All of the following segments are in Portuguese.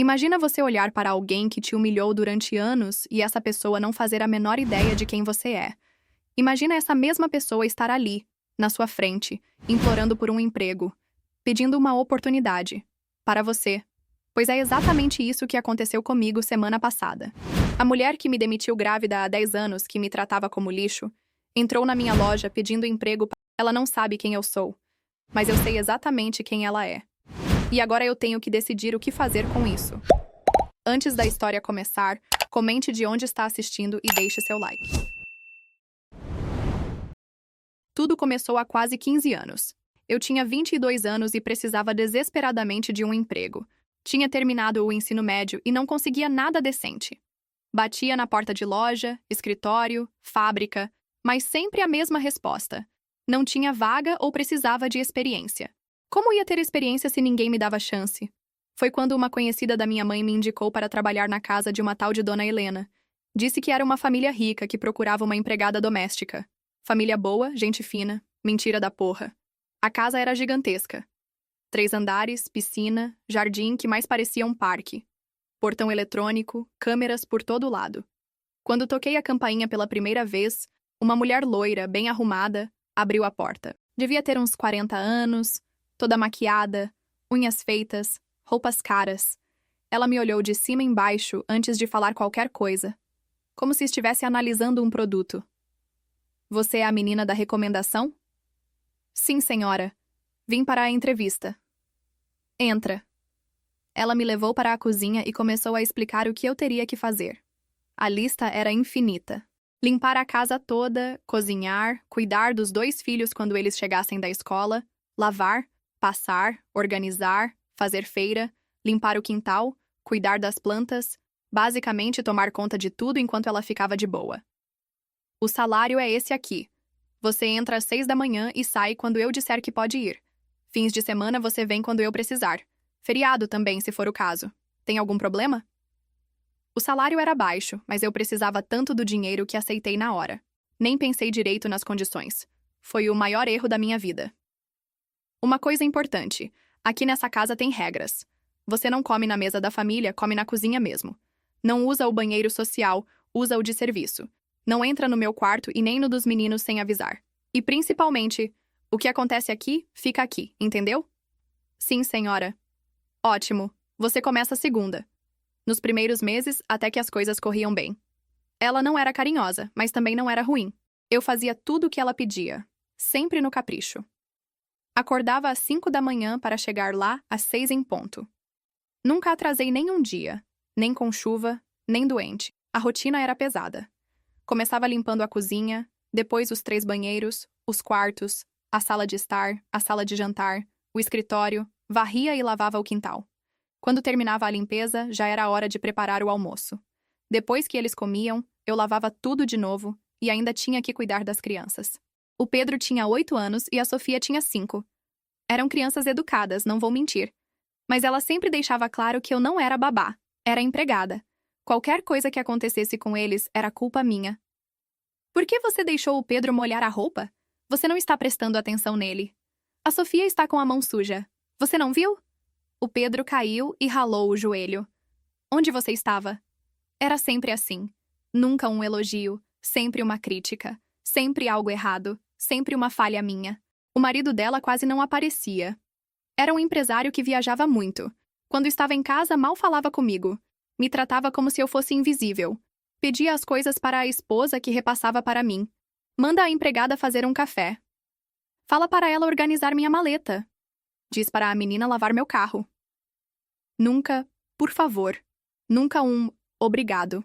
Imagina você olhar para alguém que te humilhou durante anos e essa pessoa não fazer a menor ideia de quem você é. Imagina essa mesma pessoa estar ali, na sua frente, implorando por um emprego, pedindo uma oportunidade. Para você. Pois é exatamente isso que aconteceu comigo semana passada. A mulher que me demitiu grávida há 10 anos, que me tratava como lixo, entrou na minha loja pedindo emprego. Ela não sabe quem eu sou, mas eu sei exatamente quem ela é. E agora eu tenho que decidir o que fazer com isso. Antes da história começar, comente de onde está assistindo e deixe seu like. Tudo começou há quase 15 anos. Eu tinha 22 anos e precisava desesperadamente de um emprego. Tinha terminado o ensino médio e não conseguia nada decente. Batia na porta de loja, escritório, fábrica, mas sempre a mesma resposta. Não tinha vaga ou precisava de experiência. Como ia ter experiência se ninguém me dava chance? Foi quando uma conhecida da minha mãe me indicou para trabalhar na casa de uma tal de Dona Helena. Disse que era uma família rica que procurava uma empregada doméstica. Família boa, gente fina, mentira da porra. A casa era gigantesca. 3 andares, piscina, jardim que mais parecia um parque. Portão eletrônico, câmeras por todo lado. Quando toquei a campainha pela primeira vez, uma mulher loira, bem arrumada, abriu a porta. Devia ter uns 40 anos, toda maquiada, unhas feitas, roupas caras. Ela me olhou de cima embaixo antes de falar qualquer coisa, como se estivesse analisando um produto. Você é a menina da recomendação? Sim, senhora. Vim para a entrevista. Entra. Ela me levou para a cozinha e começou a explicar o que eu teria que fazer. A lista era infinita. Limpar a casa toda, cozinhar, cuidar dos 2 filhos quando eles chegassem da escola, lavar, passar, organizar, fazer feira, limpar o quintal, cuidar das plantas, basicamente tomar conta de tudo enquanto ela ficava de boa. O salário é esse aqui. Você entra às 6 da manhã e sai quando eu disser que pode ir. Fins de semana você vem quando eu precisar. Feriado também, se for o caso. Tem algum problema? O salário era baixo, mas eu precisava tanto do dinheiro que aceitei na hora. Nem pensei direito nas condições. Foi o maior erro da minha vida. Uma coisa importante. Aqui nessa casa tem regras. Você não come na mesa da família, come na cozinha mesmo. Não usa o banheiro social, usa o de serviço. Não entra no meu quarto e nem no dos meninos sem avisar. E principalmente, o que acontece aqui, fica aqui, entendeu? Sim, senhora. Ótimo. Você começa segunda. Nos primeiros meses, até que as coisas corriam bem. Ela não era carinhosa, mas também não era ruim. Eu fazia tudo o que ela pedia, sempre no capricho. Acordava às 5 da manhã para chegar lá às 6 em ponto. Nunca atrasei nem um dia, nem com chuva, nem doente. A rotina era pesada. Começava limpando a cozinha, depois os 3 banheiros, os quartos, a sala de estar, a sala de jantar, o escritório, varria e lavava o quintal. Quando terminava a limpeza, já era hora de preparar o almoço. Depois que eles comiam, eu lavava tudo de novo e ainda tinha que cuidar das crianças. O Pedro tinha 8 anos e a Sofia tinha 5. Eram crianças educadas, não vou mentir. Mas ela sempre deixava claro que eu não era babá, era empregada. Qualquer coisa que acontecesse com eles era culpa minha. Por que você deixou o Pedro molhar a roupa? Você não está prestando atenção nele. A Sofia está com a mão suja. Você não viu? O Pedro caiu e ralou o joelho. Onde você estava? Era sempre assim. Nunca um elogio, sempre uma crítica, sempre algo errado, sempre uma falha minha. O marido dela quase não aparecia. Era um empresário que viajava muito. Quando estava em casa, mal falava comigo. Me tratava como se eu fosse invisível. Pedia as coisas para a esposa que repassava para mim. Manda a empregada fazer um café. Fala para ela organizar minha maleta. Diz para a menina lavar meu carro. Nunca, por favor. Nunca um obrigado.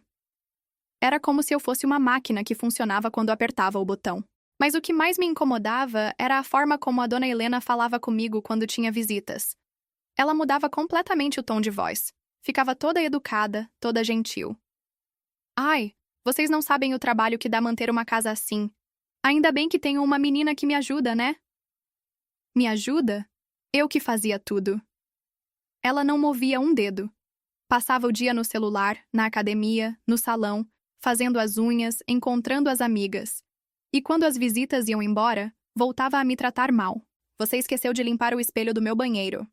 Era como se eu fosse uma máquina que funcionava quando apertava o botão. Mas o que mais me incomodava era a forma como a Dona Helena falava comigo quando tinha visitas. Ela mudava completamente o tom de voz. Ficava toda educada, toda gentil. Ai, vocês não sabem o trabalho que dá manter uma casa assim. Ainda bem que tenho uma menina que me ajuda, né? Me ajuda? Eu que fazia tudo. Ela não movia um dedo. Passava o dia no celular, na academia, no salão, fazendo as unhas, encontrando as amigas. E quando as visitas iam embora, voltava a me tratar mal. Você esqueceu de limpar o espelho do meu banheiro.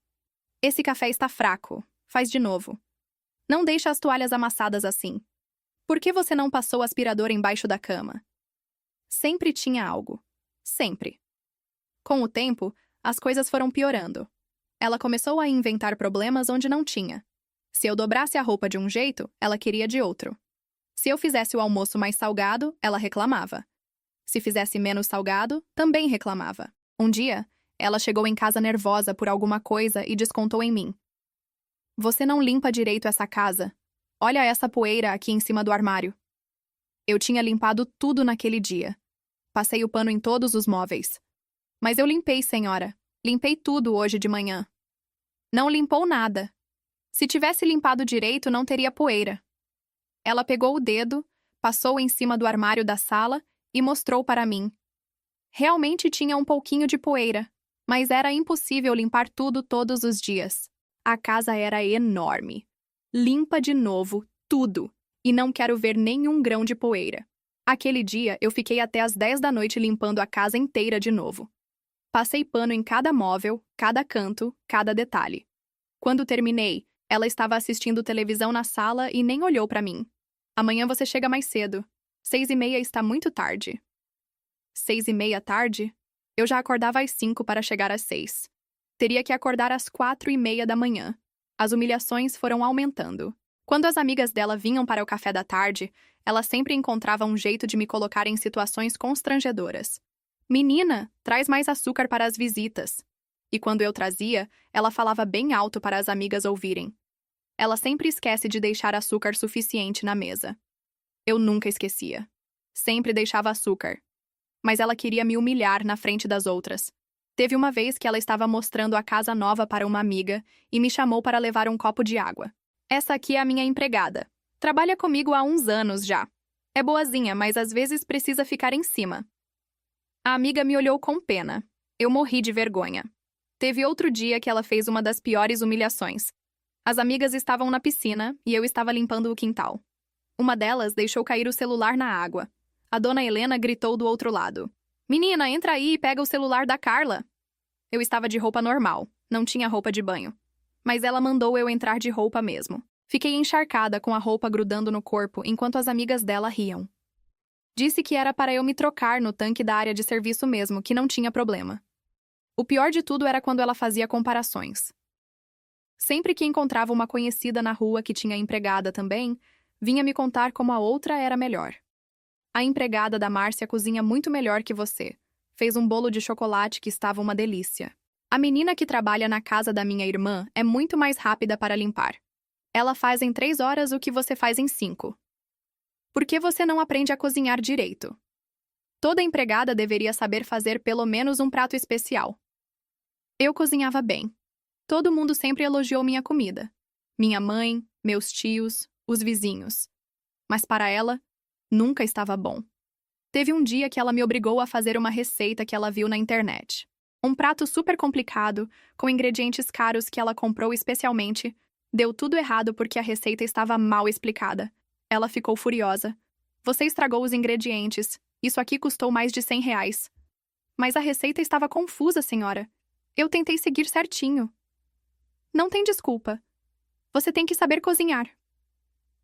Esse café está fraco. Faz de novo. Não deixa as toalhas amassadas assim. Por que você não passou o aspirador embaixo da cama? Sempre tinha algo. Sempre. Com o tempo, as coisas foram piorando. Ela começou a inventar problemas onde não tinha. Se eu dobrasse a roupa de um jeito, ela queria de outro. Se eu fizesse o almoço mais salgado, ela reclamava. Se fizesse menos salgado, também reclamava. Um dia, ela chegou em casa nervosa por alguma coisa e descontou em mim. Você não limpa direito essa casa. Olha essa poeira aqui em cima do armário. Eu tinha limpado tudo naquele dia. Passei o pano em todos os móveis. Mas eu limpei, senhora. Limpei tudo hoje de manhã. Não limpou nada. Se tivesse limpado direito, não teria poeira. Ela pegou o dedo, passou em cima do armário da sala e mostrou para mim. Realmente tinha um pouquinho de poeira, mas era impossível limpar tudo todos os dias. A casa era enorme. Limpa de novo, tudo, e não quero ver nenhum grão de poeira. Aquele dia, eu fiquei até às 10 da noite limpando a casa inteira de novo. Passei pano em cada móvel, cada canto, cada detalhe. Quando terminei, ela estava assistindo televisão na sala e nem olhou para mim. Amanhã você chega mais cedo. 6h30 está muito tarde. 6h30 tarde? Eu já acordava às 5 para chegar às 6. Teria que acordar às 4h30 da manhã. As humilhações foram aumentando. Quando as amigas dela vinham para o café da tarde, ela sempre encontrava um jeito de me colocar em situações constrangedoras. Menina, traz mais açúcar para as visitas. E quando eu trazia, ela falava bem alto para as amigas ouvirem. Ela sempre esquece de deixar açúcar suficiente na mesa. Eu nunca esquecia. Sempre deixava açúcar. Mas ela queria me humilhar na frente das outras. Teve uma vez que ela estava mostrando a casa nova para uma amiga e me chamou para levar um copo de água. Essa aqui é a minha empregada. Trabalha comigo há uns anos já. É boazinha, mas às vezes precisa ficar em cima. A amiga me olhou com pena. Eu morri de vergonha. Teve outro dia que ela fez uma das piores humilhações. As amigas estavam na piscina e eu estava limpando o quintal. Uma delas deixou cair o celular na água. A dona Helena gritou do outro lado. Menina, entra aí e pega o celular da Carla. Eu estava de roupa normal, não tinha roupa de banho. Mas ela mandou eu entrar de roupa mesmo. Fiquei encharcada com a roupa grudando no corpo enquanto as amigas dela riam. Disse que era para eu me trocar no tanque da área de serviço mesmo, que não tinha problema. O pior de tudo era quando ela fazia comparações. Sempre que encontrava uma conhecida na rua que tinha empregada também, vinha me contar como a outra era melhor. A empregada da Márcia cozinha muito melhor que você. Fez um bolo de chocolate que estava uma delícia. A menina que trabalha na casa da minha irmã é muito mais rápida para limpar. Ela faz em 3 horas o que você faz em 5. Por que você não aprende a cozinhar direito? Toda empregada deveria saber fazer pelo menos um prato especial. Eu cozinhava bem. Todo mundo sempre elogiou minha comida. Minha mãe, meus tios, os vizinhos. Mas para ela, nunca estava bom. Teve um dia que ela me obrigou a fazer uma receita que ela viu na internet. Um prato super complicado, com ingredientes caros que ela comprou especialmente. Deu tudo errado porque a receita estava mal explicada. Ela ficou furiosa. Você estragou os ingredientes. Isso aqui custou mais de R$ 100. Mas a receita estava confusa, senhora. Eu tentei seguir certinho. Não tem desculpa. Você tem que saber cozinhar.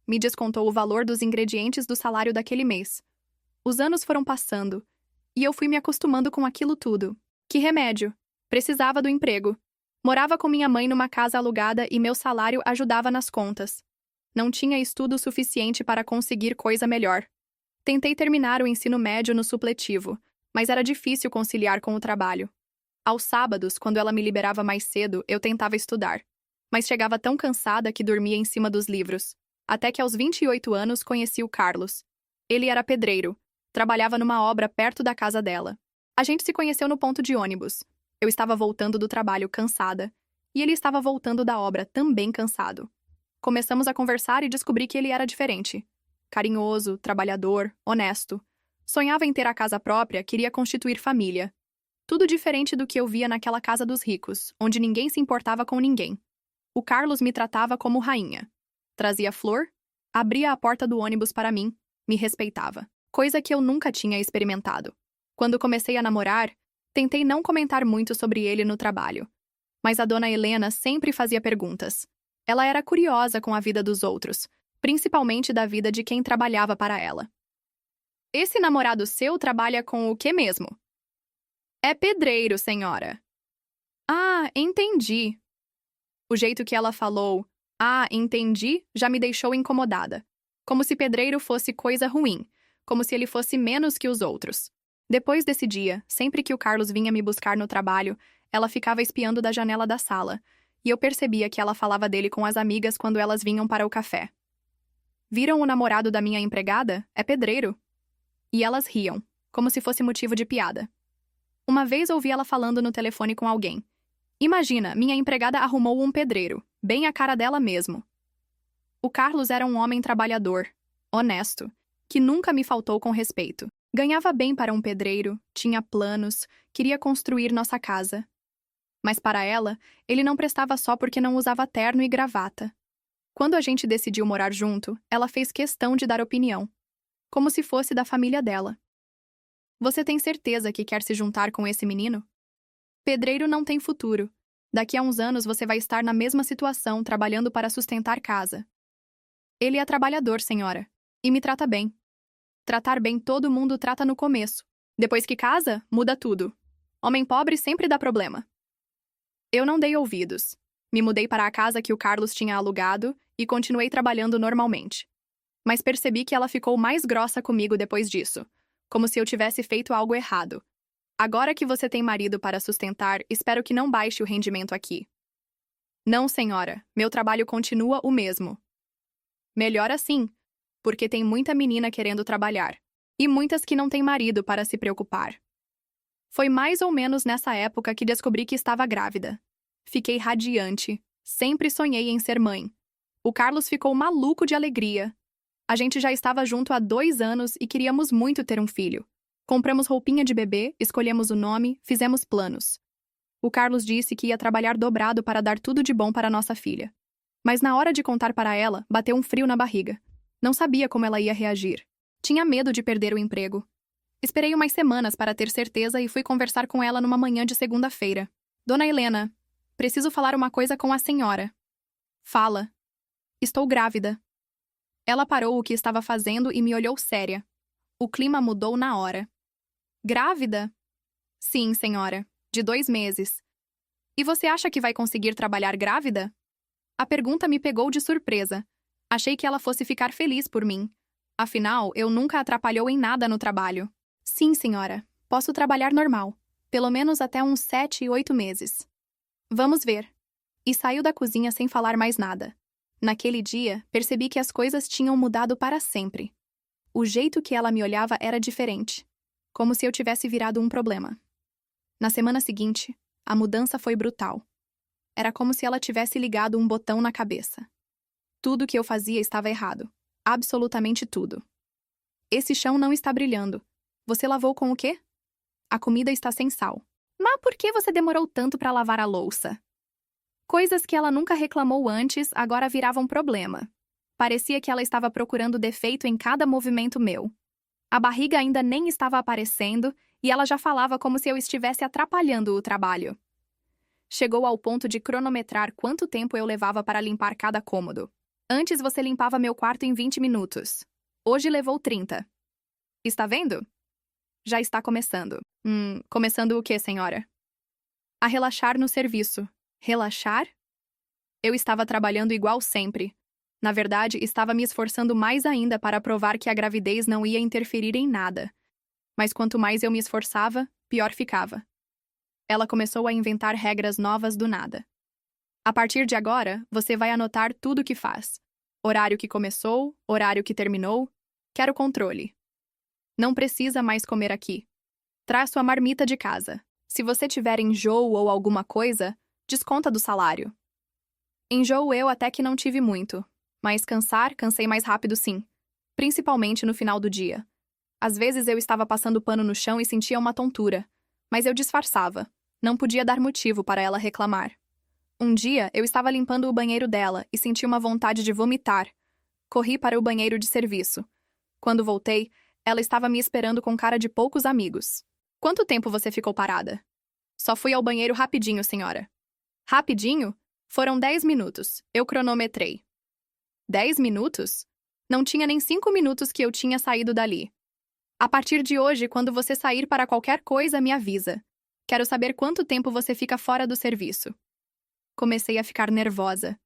Me descontou o valor dos ingredientes do salário daquele mês. Os anos foram passando, e eu fui me acostumando com aquilo tudo. Que remédio! Precisava do emprego. Morava com minha mãe numa casa alugada e meu salário ajudava nas contas. Não tinha estudo suficiente para conseguir coisa melhor. Tentei terminar o ensino médio no supletivo, mas era difícil conciliar com o trabalho. Aos sábados, quando ela me liberava mais cedo, eu tentava estudar. Mas chegava tão cansada que dormia em cima dos livros. Até que aos 28 anos conheci o Carlos. Ele era pedreiro. Trabalhava numa obra perto da casa dela. A gente se conheceu no ponto de ônibus. Eu estava voltando do trabalho cansada, e ele estava voltando da obra também cansado. Começamos a conversar e descobri que ele era diferente. Carinhoso, trabalhador, honesto. Sonhava em ter a casa própria, queria constituir família. Tudo diferente do que eu via naquela casa dos ricos, onde ninguém se importava com ninguém. O Carlos me tratava como rainha. Trazia flor, abria a porta do ônibus para mim, me respeitava. Coisa que eu nunca tinha experimentado. Quando comecei a namorar, tentei não comentar muito sobre ele no trabalho. Mas a dona Helena sempre fazia perguntas. Ela era curiosa com a vida dos outros, principalmente da vida de quem trabalhava para ela. Esse namorado seu trabalha com o que mesmo? É pedreiro, senhora. Ah, entendi. O jeito que ela falou, ah, entendi, já me deixou incomodada. Como se pedreiro fosse coisa ruim, como se ele fosse menos que os outros. Depois desse dia, sempre que o Carlos vinha me buscar no trabalho, ela ficava espiando da janela da sala, e eu percebia que ela falava dele com as amigas quando elas vinham para o café. Viram o namorado da minha empregada? É pedreiro. E elas riam, como se fosse motivo de piada. Uma vez ouvi ela falando no telefone com alguém. Imagina, minha empregada arrumou um pedreiro, bem a cara dela mesmo. O Carlos era um homem trabalhador, honesto, que nunca me faltou com respeito. Ganhava bem para um pedreiro, tinha planos, queria construir nossa casa. Mas para ela, ele não prestava só porque não usava terno e gravata. Quando a gente decidiu morar junto, ela fez questão de dar opinião, como se fosse da família dela. Você tem certeza que quer se juntar com esse menino? Pedreiro não tem futuro. Daqui a uns anos você vai estar na mesma situação, trabalhando para sustentar casa. Ele é trabalhador, senhora, e me trata bem. Tratar bem todo mundo trata no começo. Depois que casa, muda tudo. Homem pobre sempre dá problema. Eu não dei ouvidos. Me mudei para a casa que o Carlos tinha alugado e continuei trabalhando normalmente. Mas percebi que ela ficou mais grossa comigo depois disso, como se eu tivesse feito algo errado. Agora que você tem marido para sustentar, espero que não baixe o rendimento aqui. Não, senhora, meu trabalho continua o mesmo. Melhor assim, porque tem muita menina querendo trabalhar, e muitas que não têm marido para se preocupar. Foi mais ou menos nessa época que descobri que estava grávida. Fiquei radiante, sempre sonhei em ser mãe. O Carlos ficou maluco de alegria. A gente já estava junto há 2 anos e queríamos muito ter um filho. Compramos roupinha de bebê, escolhemos o nome, fizemos planos. O Carlos disse que ia trabalhar dobrado para dar tudo de bom para nossa filha. Mas na hora de contar para ela, bateu um frio na barriga. Não sabia como ela ia reagir. Tinha medo de perder o emprego. Esperei umas semanas para ter certeza e fui conversar com ela numa manhã de segunda-feira. Dona Helena, preciso falar uma coisa com a senhora. Fala. Estou grávida. Ela parou o que estava fazendo e me olhou séria. O clima mudou na hora. Grávida? Sim, senhora. De 2 meses. E você acha que vai conseguir trabalhar grávida? A pergunta me pegou de surpresa. Achei que ela fosse ficar feliz por mim. Afinal, eu nunca a atrapalhou em nada no trabalho. Sim, senhora. Posso trabalhar normal. Pelo menos até uns 7, 8 meses. Vamos ver. E saiu da cozinha sem falar mais nada. Naquele dia, percebi que as coisas tinham mudado para sempre. O jeito que ela me olhava era diferente. Como se eu tivesse virado um problema. Na semana seguinte, a mudança foi brutal. Era como se ela tivesse ligado um botão na cabeça. Tudo que eu fazia estava errado. Absolutamente tudo. Esse chão não está brilhando. Você lavou com o quê? A comida está sem sal. Mas por que você demorou tanto para lavar a louça? Coisas que ela nunca reclamou antes agora viravam problema. Parecia que ela estava procurando defeito em cada movimento meu. A barriga ainda nem estava aparecendo e ela já falava como se eu estivesse atrapalhando o trabalho. Chegou ao ponto de cronometrar quanto tempo eu levava para limpar cada cômodo. Antes você limpava meu quarto em 20 minutos. Hoje levou 30. Está vendo? Já está começando. Começando o quê, senhora? A relaxar no serviço. Relaxar? Eu estava trabalhando igual sempre. Na verdade, estava me esforçando mais ainda para provar que a gravidez não ia interferir em nada. Mas quanto mais eu me esforçava, pior ficava. Ela começou a inventar regras novas do nada. A partir de agora, você vai anotar tudo o que faz. Horário que começou, horário que terminou. Quero controle. Não precisa mais comer aqui. Traz sua marmita de casa. Se você tiver enjoo ou alguma coisa, desconta do salário. Enjoo eu até que não tive muito. Mas cansei mais rápido sim. Principalmente no final do dia. Às vezes eu estava passando pano no chão e sentia uma tontura. Mas eu disfarçava. Não podia dar motivo para ela reclamar. Um dia, eu estava limpando o banheiro dela e senti uma vontade de vomitar. Corri para o banheiro de serviço. Quando voltei, ela estava me esperando com cara de poucos amigos. Quanto tempo você ficou parada? Só fui ao banheiro rapidinho, senhora. Rapidinho? Foram 10 minutos. Eu cronometrei. 10 minutos? Não tinha nem 5 minutos que eu tinha saído dali. A partir de hoje, quando você sair para qualquer coisa, me avisa. Quero saber quanto tempo você fica fora do serviço. Comecei a ficar nervosa.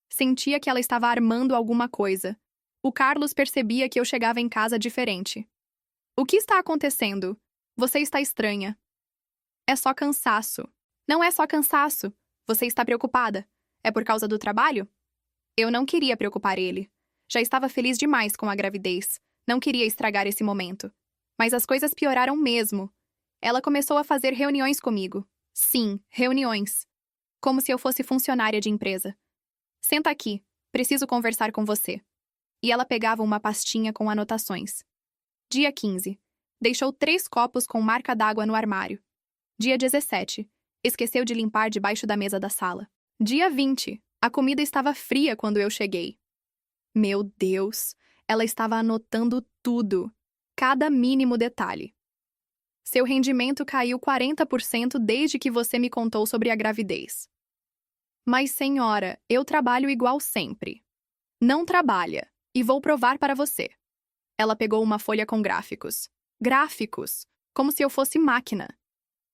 Sentia que ela estava armando alguma coisa. O Carlos percebia que eu chegava em casa diferente. O que está acontecendo? Você está estranha. É só cansaço. Não é só cansaço. Você está preocupada. É por causa do trabalho? Eu não queria preocupar ele. Já estava feliz demais com a gravidez. Não queria estragar esse momento. Mas as coisas pioraram mesmo. Ela começou a fazer reuniões comigo. Sim, reuniões. Como se eu fosse funcionária de empresa. Senta aqui. Preciso conversar com você. E ela pegava uma pastinha com anotações. Dia 15. Deixou 3 copos com marca d'água no armário. Dia 17. Esqueceu de limpar debaixo da mesa da sala. Dia 20. A comida estava fria quando eu cheguei. Meu Deus! Ela estava anotando tudo. Cada mínimo detalhe. Seu rendimento caiu 40% desde que você me contou sobre a gravidez. Mas, senhora, eu trabalho igual sempre. Não trabalha. E vou provar para você. Ela pegou uma folha com gráficos. Gráficos! Como se eu fosse máquina.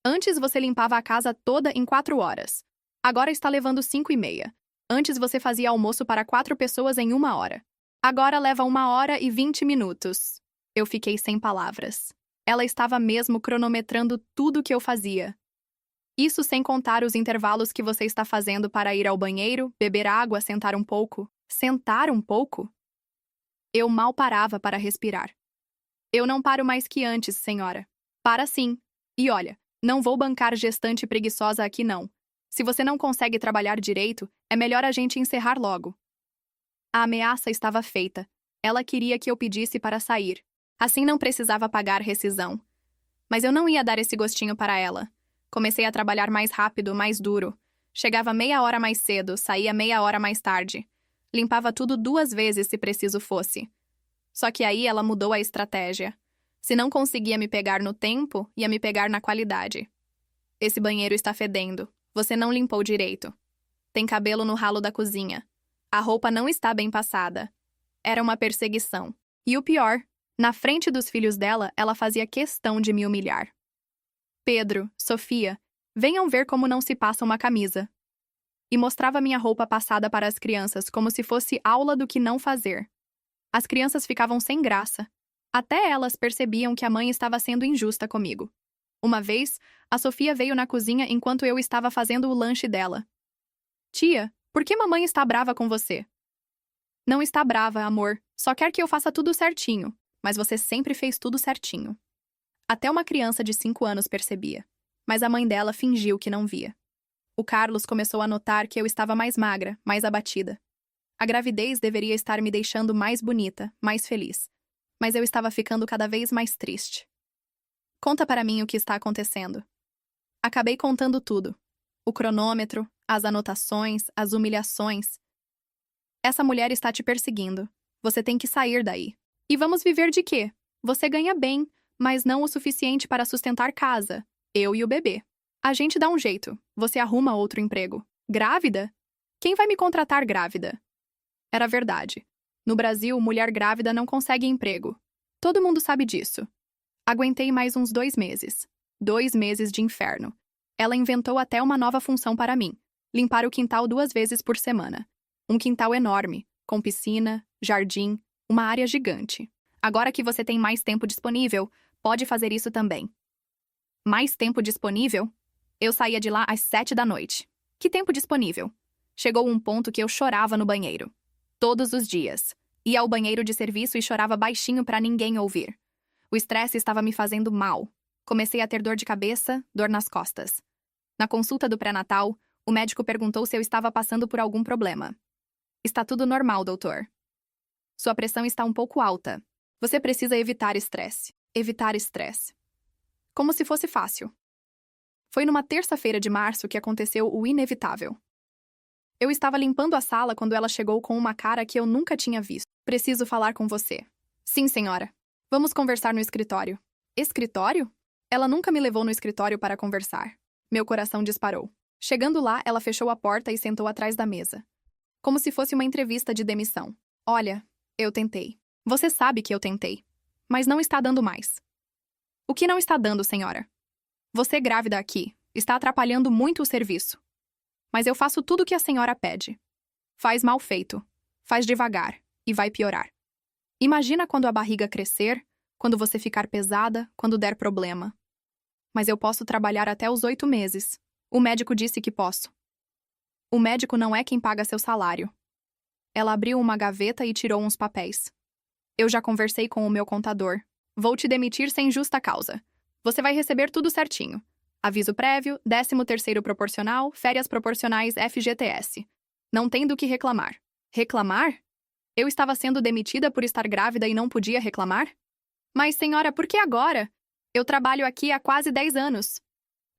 Antes você limpava a casa toda em 4 horas. Agora está levando 5h30. Antes você fazia almoço para 4 pessoas em 1 hora. Agora leva 1 hora e 20 minutos. Eu fiquei sem palavras. Ela estava mesmo cronometrando tudo que eu fazia. Isso sem contar os intervalos que você está fazendo para ir ao banheiro, beber água, sentar um pouco. Sentar um pouco? Eu mal parava para respirar. Eu não paro mais que antes, senhora. Para sim. E olha, não vou bancar gestante preguiçosa aqui não. Se você não consegue trabalhar direito, é melhor a gente encerrar logo. A ameaça estava feita. Ela queria que eu pedisse para sair. Assim não precisava pagar rescisão. Mas eu não ia dar esse gostinho para ela. Comecei a trabalhar mais rápido, mais duro. Chegava meia hora mais cedo, saía meia hora mais tarde. Limpava tudo 2 vezes se preciso fosse. Só que aí ela mudou a estratégia. Se não conseguia me pegar no tempo, ia me pegar na qualidade. Esse banheiro está fedendo. Você não limpou direito. Tem cabelo no ralo da cozinha. A roupa não está bem passada. Era uma perseguição. E o pior, na frente dos filhos dela, ela fazia questão de me humilhar. Pedro, Sofia, venham ver como não se passa uma camisa. E mostrava minha roupa passada para as crianças como se fosse aula do que não fazer. As crianças ficavam sem graça. Até elas percebiam que a mãe estava sendo injusta comigo. Uma vez, a Sofia veio na cozinha enquanto eu estava fazendo o lanche dela. Tia, por que mamãe está brava com você? Não está brava, amor. Só quer que eu faça tudo certinho. Mas você sempre fez tudo certinho. Até uma criança de 5 anos percebia. Mas a mãe dela fingiu que não via. O Carlos começou a notar que eu estava mais magra, mais abatida. A gravidez deveria estar me deixando mais bonita, mais feliz. Mas eu estava ficando cada vez mais triste. Conta para mim o que está acontecendo. Acabei contando tudo. O cronômetro, as anotações, as humilhações. Essa mulher está te perseguindo. Você tem que sair daí. E vamos viver de quê? Você ganha bem, mas não o suficiente para sustentar casa, eu e o bebê. A gente dá um jeito. Você arruma outro emprego. Grávida? Quem vai me contratar grávida? Era verdade. No Brasil, mulher grávida não consegue emprego. Todo mundo sabe disso. Aguentei mais uns 2 meses. 2 meses de inferno. Ela inventou até uma nova função para mim. Limpar o quintal 2 vezes por semana. Um quintal enorme, com piscina, jardim, uma área gigante. Agora que você tem mais tempo disponível, pode fazer isso também. Mais tempo disponível? Eu saía de lá às 7 da noite. Que tempo disponível? Chegou um ponto que eu chorava no banheiro. Todos os dias. Ia ao banheiro de serviço e chorava baixinho para ninguém ouvir. O estresse estava me fazendo mal. Comecei a ter dor de cabeça, dor nas costas. Na consulta do pré-natal, o médico perguntou se eu estava passando por algum problema. Está tudo normal, doutor. Sua pressão está um pouco alta. Você precisa evitar estresse. Evitar estresse. Como se fosse fácil. Foi numa terça-feira de março que aconteceu o inevitável. Eu estava limpando a sala quando ela chegou com uma cara que eu nunca tinha visto. Preciso falar com você. Sim, senhora. Vamos conversar no escritório. Escritório? Ela nunca me levou no escritório para conversar. Meu coração disparou. Chegando lá, ela fechou a porta e sentou atrás da mesa, como se fosse uma entrevista de demissão. Olha, eu tentei. Você sabe que eu tentei. Mas não está dando mais. O que não está dando, senhora? Você grávida aqui está atrapalhando muito o serviço. Mas eu faço tudo o que a senhora pede. Faz mal feito. Faz devagar. E vai piorar. Imagina quando a barriga crescer, quando você ficar pesada, quando der problema. Mas eu posso trabalhar até os 8 meses. O médico disse que posso. O médico não é quem paga seu salário. Ela abriu uma gaveta e tirou uns papéis. Eu já conversei com o meu contador. Vou te demitir sem justa causa. Você vai receber tudo certinho. Aviso prévio, 13º proporcional, férias proporcionais FGTS. Não tem do que reclamar. Reclamar? Eu estava sendo demitida por estar grávida e não podia reclamar? Mas, senhora, por que agora? Eu trabalho aqui há quase 10 anos.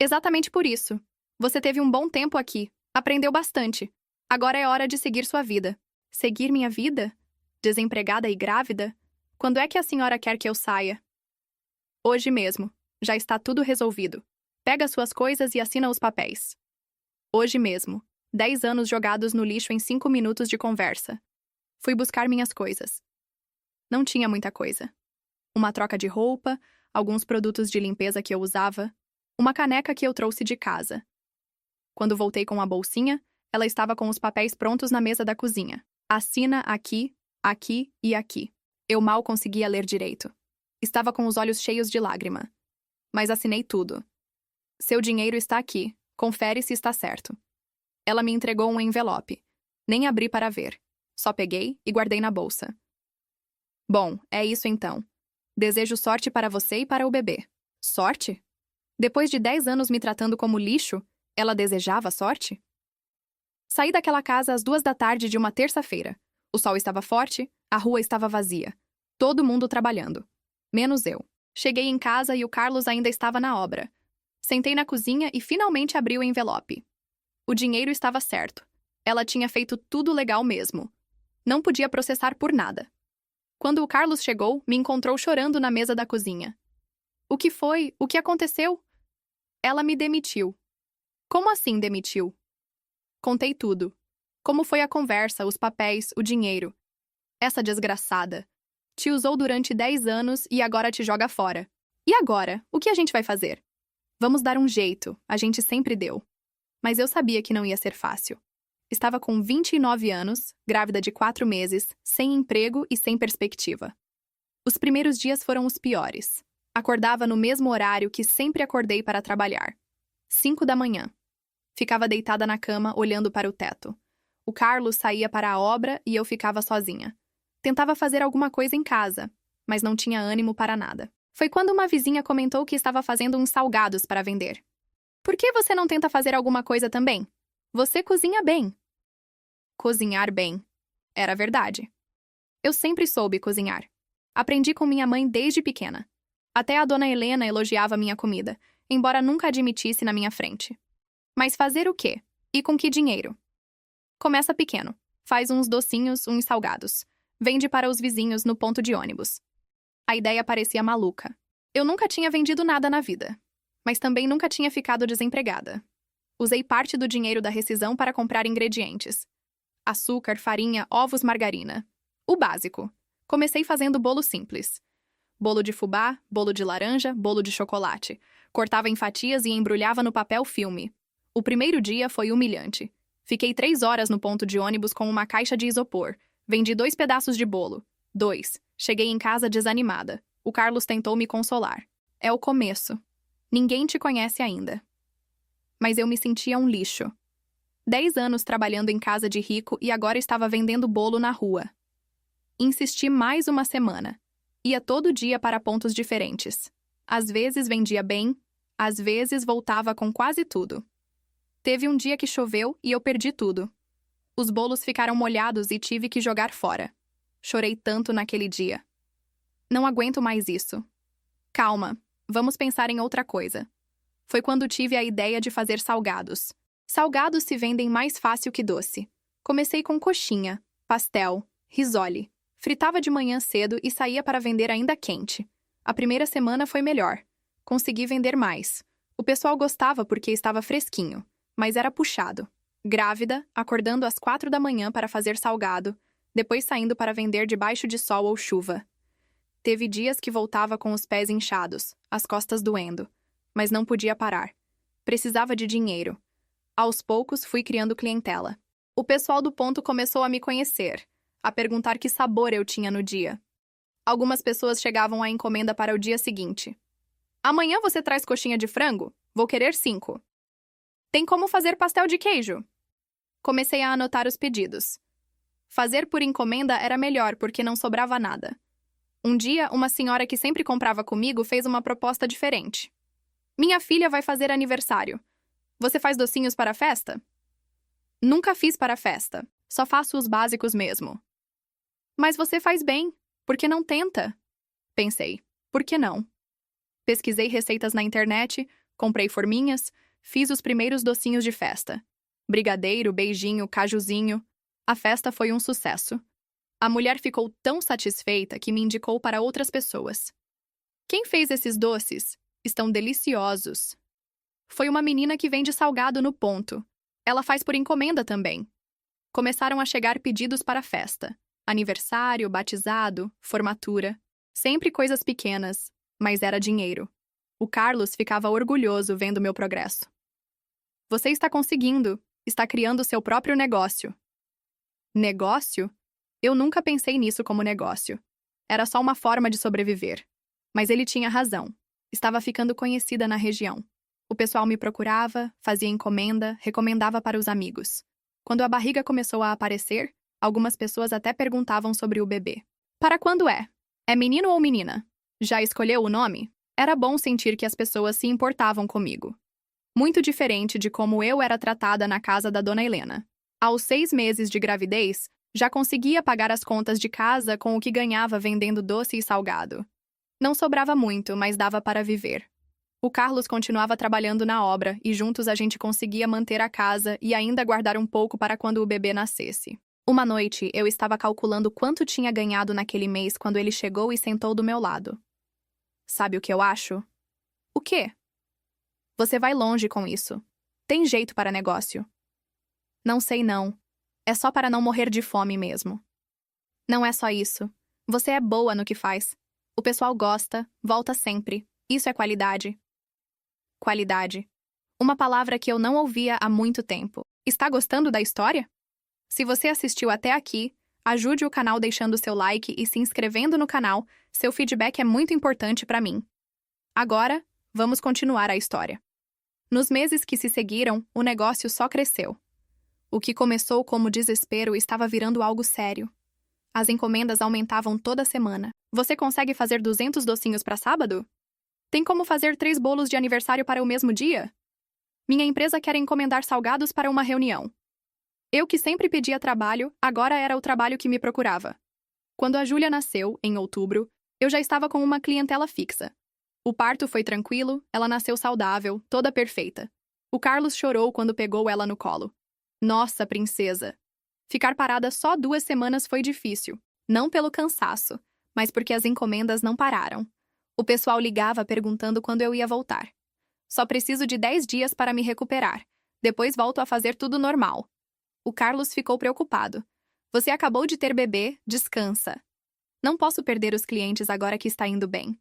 Exatamente por isso. Você teve um bom tempo aqui. Aprendeu bastante. Agora é hora de seguir sua vida. Seguir minha vida? Desempregada e grávida? Quando é que a senhora quer que eu saia? Hoje mesmo. Já está tudo resolvido. Pega suas coisas e assina os papéis. Hoje mesmo. 10 anos jogados no lixo em 5 minutos de conversa. Fui buscar minhas coisas. Não tinha muita coisa. Uma troca de roupa, alguns produtos de limpeza que eu usava, uma caneca que eu trouxe de casa. Quando voltei com a bolsinha, ela estava com os papéis prontos na mesa da cozinha. Assina aqui, aqui e aqui. Eu mal conseguia ler direito. Estava com os olhos cheios de lágrima. Mas assinei tudo. Seu dinheiro está aqui. Confere se está certo. Ela me entregou um envelope. Nem abri para ver. Só peguei e guardei na bolsa. Bom, é isso então. Desejo sorte para você e para o bebê. Sorte? Depois de 10 anos me tratando como lixo, ela desejava sorte? Saí daquela casa às 2 da tarde de uma terça-feira. O sol estava forte, a rua estava vazia. Todo mundo trabalhando. Menos eu. Cheguei em casa e o Carlos ainda estava na obra. Sentei na cozinha e finalmente abri o envelope. O dinheiro estava certo. Ela tinha feito tudo legal mesmo. Não podia processar por nada. Quando o Carlos chegou, me encontrou chorando na mesa da cozinha. O que foi? O que aconteceu? Ela me demitiu. Como assim demitiu? Contei tudo. Como foi a conversa, os papéis, o dinheiro. Essa desgraçada. Te usou durante 10 anos e agora te joga fora. E agora? O que a gente vai fazer? Vamos dar um jeito, a gente sempre deu. Mas eu sabia que não ia ser fácil. Estava com 29 anos, grávida de 4 meses, sem emprego e sem perspectiva. Os primeiros dias foram os piores. Acordava no mesmo horário que sempre acordei para trabalhar. 5 da manhã. Ficava deitada na cama, olhando para o teto. O Carlos saía para a obra e eu ficava sozinha. Tentava fazer alguma coisa em casa, mas não tinha ânimo para nada. Foi quando uma vizinha comentou que estava fazendo uns salgados para vender. Por que você não tenta fazer alguma coisa também? Você cozinha bem. Cozinhar bem. Era verdade. Eu sempre soube cozinhar. Aprendi com minha mãe desde pequena. Até a dona Helena elogiava minha comida, embora nunca admitisse na minha frente. Mas fazer o quê? E com que dinheiro? Começa pequeno. Faz uns docinhos, uns salgados. Vende para os vizinhos no ponto de ônibus. A ideia parecia maluca. Eu nunca tinha vendido nada na vida, mas também nunca tinha ficado desempregada. Usei parte do dinheiro da rescisão para comprar ingredientes. Açúcar, farinha, ovos, margarina. O básico. Comecei fazendo bolo simples. Bolo de fubá, bolo de laranja, bolo de chocolate. Cortava em fatias e embrulhava no papel filme. O primeiro dia foi humilhante. Fiquei 3 horas no ponto de ônibus com uma caixa de isopor. Vendi 2 pedaços de bolo. 2. Cheguei em casa desanimada. O Carlos tentou me consolar. É o começo. Ninguém te conhece ainda. Mas eu me sentia um lixo. 10 anos trabalhando em casa de rico e agora estava vendendo bolo na rua. Insisti mais uma semana. Ia todo dia para pontos diferentes. Às vezes vendia bem, às vezes voltava com quase tudo. Teve um dia que choveu e eu perdi tudo. Os bolos ficaram molhados e tive que jogar fora. Chorei tanto naquele dia. Não aguento mais isso. Calma, vamos pensar em outra coisa. Foi quando tive a ideia de fazer salgados. Salgados se vendem mais fácil que doce. Comecei com coxinha, pastel, risole. Fritava de manhã cedo e saía para vender ainda quente. A primeira semana foi melhor. Consegui vender mais. O pessoal gostava porque estava fresquinho. mas era puxado. Grávida, acordando às 4 da manhã para fazer salgado, depois saindo para vender debaixo de sol ou chuva. Teve dias que voltava com os pés inchados, as costas doendo, mas não podia parar. Precisava de dinheiro. Aos poucos, fui criando clientela. O pessoal do ponto começou a me conhecer, a perguntar que sabor eu tinha no dia. Algumas pessoas chegavam à encomenda para o dia seguinte. Amanhã você traz coxinha de frango? Vou querer 5. Tem como fazer pastel de queijo? Comecei a anotar os pedidos. Fazer por encomenda era melhor porque não sobrava nada. Um dia, uma senhora que sempre comprava comigo fez uma proposta diferente. Minha filha vai fazer aniversário. Você faz docinhos para a festa? Nunca fiz para a festa. Só faço os básicos mesmo. Mas você faz bem. Por que não tenta? Pensei. Por que não? Pesquisei receitas na internet, comprei forminhas, fiz os primeiros docinhos de festa. Brigadeiro, beijinho, cajuzinho. A festa foi um sucesso. A mulher ficou tão satisfeita que me indicou para outras pessoas. Quem fez esses doces? Estão deliciosos. Foi uma menina que vende salgado no ponto. Ela faz por encomenda também. Começaram a chegar pedidos para a festa. Aniversário, batizado, formatura. Sempre coisas pequenas, mas era dinheiro. O Carlos ficava orgulhoso vendo meu progresso. Você está conseguindo. Está criando seu próprio negócio. Negócio? Eu nunca pensei nisso como negócio. Era só uma forma de sobreviver. Mas ele tinha razão. Estava ficando conhecida na região. O pessoal me procurava, fazia encomenda, recomendava para os amigos. Quando a barriga começou a aparecer, algumas pessoas até perguntavam sobre o bebê. Para quando é? É menino ou menina? Já escolheu o nome? Era bom sentir que as pessoas se importavam comigo. Muito diferente de como eu era tratada na casa da Dona Helena. Aos 6 meses de gravidez, já conseguia pagar as contas de casa com o que ganhava vendendo doce e salgado. Não sobrava muito, mas dava para viver. O Carlos continuava trabalhando na obra e juntos a gente conseguia manter a casa e ainda guardar um pouco para quando o bebê nascesse. Uma noite, eu estava calculando quanto tinha ganhado naquele mês quando ele chegou e sentou do meu lado. Sabe o que eu acho? O quê? Você vai longe com isso. Tem jeito para negócio. Não sei não. É só para não morrer de fome mesmo. Não é só isso. Você é boa no que faz. O pessoal gosta, volta sempre. Isso é qualidade. Qualidade. Uma palavra que eu não ouvia há muito tempo. Está gostando da história? Se você assistiu até aqui, ajude o canal deixando seu like e se inscrevendo no canal. Seu feedback é muito importante para mim. Agora, vamos continuar a história. Nos meses que se seguiram, o negócio só cresceu. O que começou como desespero estava virando algo sério. As encomendas aumentavam toda semana. Você consegue fazer 200 docinhos para sábado? Tem como fazer 3 bolos de aniversário para o mesmo dia? Minha empresa quer encomendar salgados para uma reunião. Eu que sempre pedia trabalho, agora era o trabalho que me procurava. Quando a Júlia nasceu, em outubro, eu já estava com uma clientela fixa. O parto foi tranquilo, ela nasceu saudável, toda perfeita. O Carlos chorou quando pegou ela no colo. Nossa, princesa! Ficar parada só 2 semanas foi difícil. Não pelo cansaço, mas porque as encomendas não pararam. O pessoal ligava perguntando quando eu ia voltar. Só preciso de 10 dias para me recuperar. Depois volto a fazer tudo normal. O Carlos ficou preocupado. Você acabou de ter bebê, descansa. Não posso perder os clientes agora que está indo bem.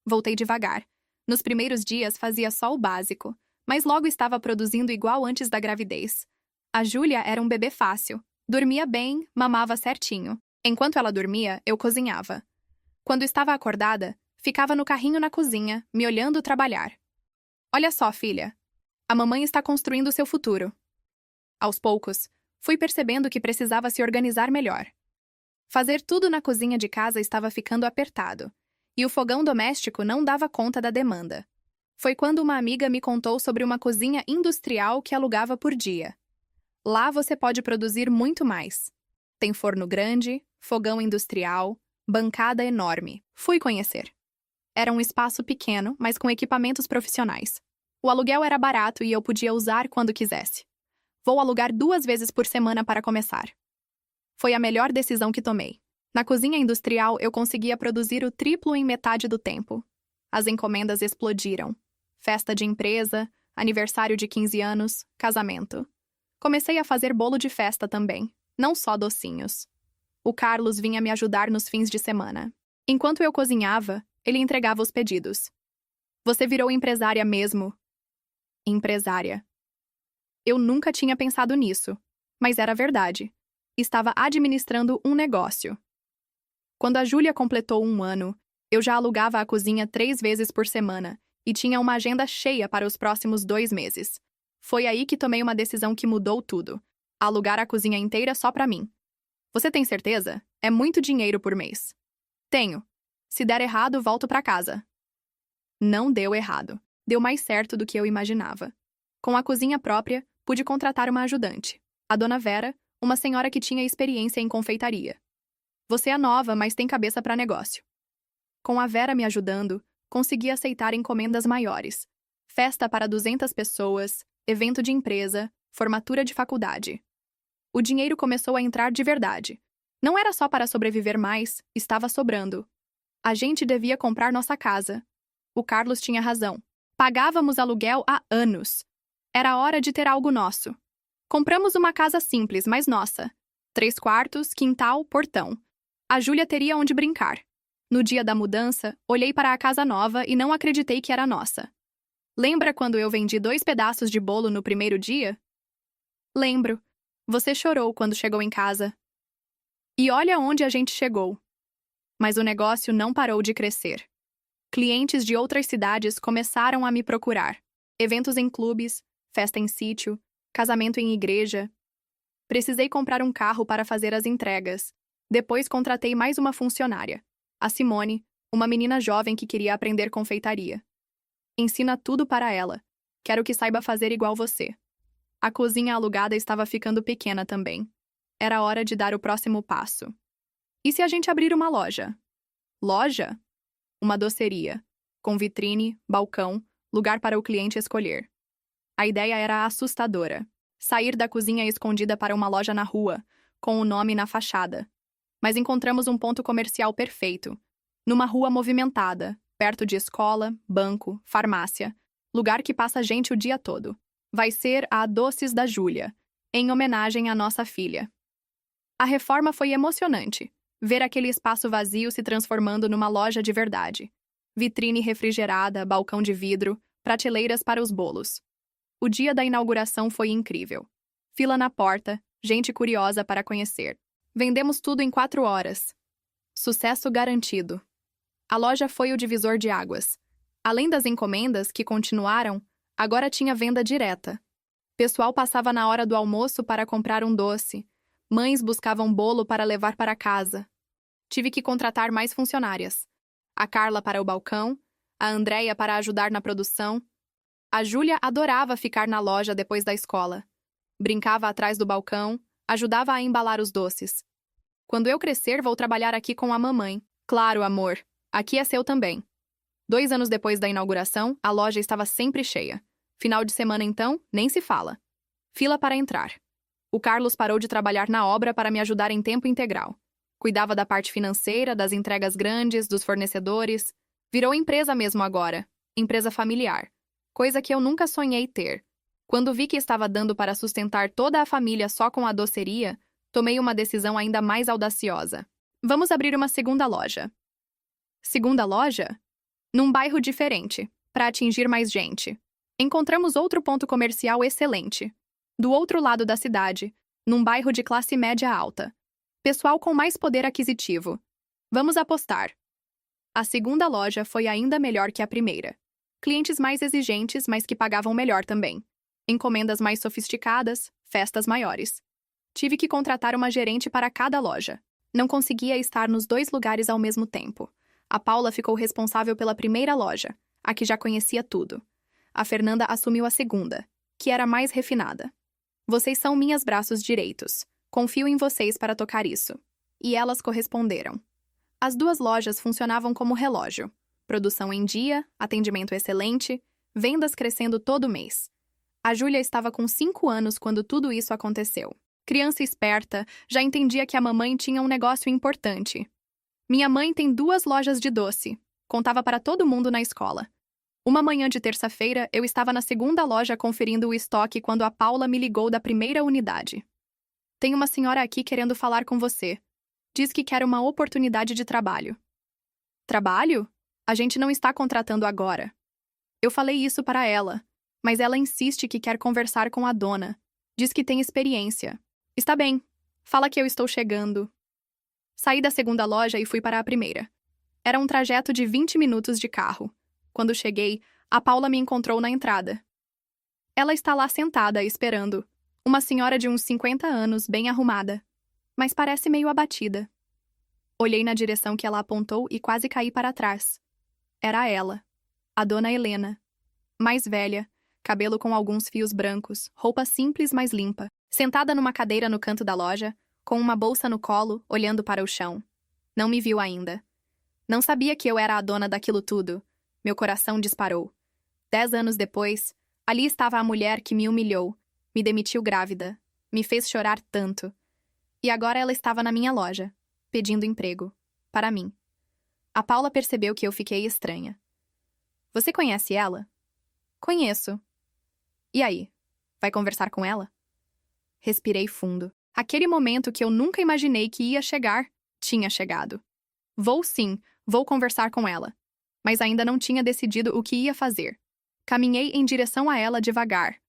Voltei devagar. Nos primeiros dias fazia só o básico, mas logo estava produzindo igual antes da gravidez. A Júlia era um bebê fácil. Dormia bem, mamava certinho. Enquanto ela dormia, eu cozinhava. Quando estava acordada, ficava no carrinho na cozinha, me olhando trabalhar. Olha só, filha. A mamãe está construindo seu futuro. Aos poucos, fui percebendo que precisava se organizar melhor. Fazer tudo na cozinha de casa estava ficando apertado, e o fogão doméstico não dava conta da demanda. Foi quando uma amiga me contou sobre uma cozinha industrial que alugava por dia. Lá você pode produzir muito mais. Tem forno grande, fogão industrial, bancada enorme. Fui conhecer. Era um espaço pequeno, mas com equipamentos profissionais. O aluguel era barato e eu podia usar quando quisesse. Vou alugar 2 vezes por semana para começar. Foi a melhor decisão que tomei. Na cozinha industrial, eu conseguia produzir o triplo em metade do tempo. As encomendas explodiram. Festa de empresa, aniversário de 15 anos, casamento. Comecei a fazer bolo de festa também, não só docinhos. O Carlos vinha me ajudar nos fins de semana. Enquanto eu cozinhava, ele entregava os pedidos. Você virou empresária mesmo? Empresária. Eu nunca tinha pensado nisso, mas era verdade. Estava administrando um negócio. Quando a Júlia completou 1 ano, eu já alugava a cozinha 3 vezes por semana e tinha uma agenda cheia para os próximos 2 meses. Foi aí que tomei uma decisão que mudou tudo. Alugar a cozinha inteira só para mim. Você tem certeza? É muito dinheiro por mês. Tenho. Se der errado, volto para casa. Não deu errado. Deu mais certo do que eu imaginava. Com a cozinha própria, pude contratar uma ajudante. A dona Vera, uma senhora que tinha experiência em confeitaria. Você é nova, mas tem cabeça para negócio. Com a Vera me ajudando, consegui aceitar encomendas maiores. Festa para 200 pessoas, evento de empresa, formatura de faculdade. O dinheiro começou a entrar de verdade. Não era só para sobreviver mais, estava sobrando. A gente devia comprar nossa casa. O Carlos tinha razão. Pagávamos aluguel há anos. Era hora de ter algo nosso. Compramos uma casa simples, mas nossa. 3 quartos, quintal, portão. A Júlia teria onde brincar. No dia da mudança, olhei para a casa nova e não acreditei que era nossa. Lembra quando eu vendi 2 pedaços de bolo no primeiro dia? Lembro. Você chorou quando chegou em casa. E olha onde a gente chegou. Mas o negócio não parou de crescer. Clientes de outras cidades começaram a me procurar. Eventos em clubes, festa em sítio, casamento em igreja. Precisei comprar um carro para fazer as entregas. Depois contratei mais uma funcionária, a Simone, uma menina jovem que queria aprender confeitaria. Ensina tudo para ela. Quero que saiba fazer igual você. A cozinha alugada estava ficando pequena também. Era hora de dar o próximo passo. E se a gente abrir uma loja? Loja? Uma doceria, com vitrine, balcão, lugar para o cliente escolher. A ideia era assustadora. Sair da cozinha escondida para uma loja na rua, com o nome na fachada. Mas encontramos um ponto comercial perfeito. Numa rua movimentada, perto de escola, banco, farmácia. Lugar que passa gente o dia todo. Vai ser a Doces da Júlia, em homenagem à nossa filha. A reforma foi emocionante. Ver aquele espaço vazio se transformando numa loja de verdade. Vitrine refrigerada, balcão de vidro, prateleiras para os bolos. O dia da inauguração foi incrível. Fila na porta, gente curiosa para conhecer. Vendemos tudo em 4 horas. Sucesso garantido. A loja foi o divisor de águas. Além das encomendas, que continuaram, agora tinha venda direta. Pessoal passava na hora do almoço para comprar um doce. Mães buscavam bolo para levar para casa. Tive que contratar mais funcionárias. A Carla para o balcão, a Andréia para ajudar na produção. A Júlia adorava ficar na loja depois da escola. Brincava atrás do balcão, ajudava a embalar os doces. Quando eu crescer, vou trabalhar aqui com a mamãe. Claro, amor. Aqui é seu também. 2 anos depois da inauguração, a loja estava sempre cheia. Final de semana, então, nem se fala. Fila para entrar. O Carlos parou de trabalhar na obra para me ajudar em tempo integral. Cuidava da parte financeira, das entregas grandes, dos fornecedores. Virou empresa mesmo agora. Empresa familiar. Coisa que eu nunca sonhei ter. Quando vi que estava dando para sustentar toda a família só com a doceria, tomei uma decisão ainda mais audaciosa. Vamos abrir uma segunda loja. Segunda loja? Num bairro diferente, para atingir mais gente. Encontramos outro ponto comercial excelente. Do outro lado da cidade, num bairro de classe média alta. Pessoal com mais poder aquisitivo. Vamos apostar. A segunda loja foi ainda melhor que a primeira. Clientes mais exigentes, mas que pagavam melhor também. Encomendas mais sofisticadas, festas maiores. Tive que contratar uma gerente para cada loja. Não conseguia estar nos 2 lugares ao mesmo tempo. A Paula ficou responsável pela primeira loja, a que já conhecia tudo. A Fernanda assumiu a segunda, que era mais refinada. Vocês são minhas braços direitos. Confio em vocês para tocar isso. E elas corresponderam. As 2 lojas funcionavam como relógio. Produção em dia, atendimento excelente, vendas crescendo todo mês. A Júlia estava com 5 anos quando tudo isso aconteceu. Criança esperta, já entendia que a mamãe tinha um negócio importante. Minha mãe tem 2 lojas de doce. Contava para todo mundo na escola. Uma manhã de terça-feira, eu estava na segunda loja conferindo o estoque quando a Paula me ligou da primeira unidade. Tem uma senhora aqui querendo falar com você. Diz que quer uma oportunidade de trabalho. Trabalho? A gente não está contratando agora. Eu falei isso para ela, mas ela insiste que quer conversar com a dona. Diz que tem experiência. Está bem. Fala que eu estou chegando. Saí da segunda loja e fui para a primeira. Era um trajeto de 20 minutos de carro. Quando cheguei, a Paula me encontrou na entrada. Ela está lá sentada, esperando. Uma senhora de uns 50 anos, bem arrumada, mas parece meio abatida. Olhei na direção que ela apontou e quase caí para trás. Era ela, a dona Helena. Mais velha, cabelo com alguns fios brancos, roupa simples mas limpa, sentada numa cadeira no canto da loja, com uma bolsa no colo, olhando para o chão. Não me viu ainda. Não sabia que eu era a dona daquilo tudo. Meu coração disparou. 10 anos depois, ali estava a mulher que me humilhou, me demitiu grávida, me fez chorar tanto. E agora ela estava na minha loja, pedindo emprego. Para mim. A Paula percebeu que eu fiquei estranha. Você conhece ela? Conheço. E aí? Vai conversar com ela? Respirei fundo. Aquele momento que eu nunca imaginei que ia chegar, tinha chegado. Vou sim, vou conversar com ela. Mas ainda não tinha decidido o que ia fazer. Caminhei em direção a ela devagar.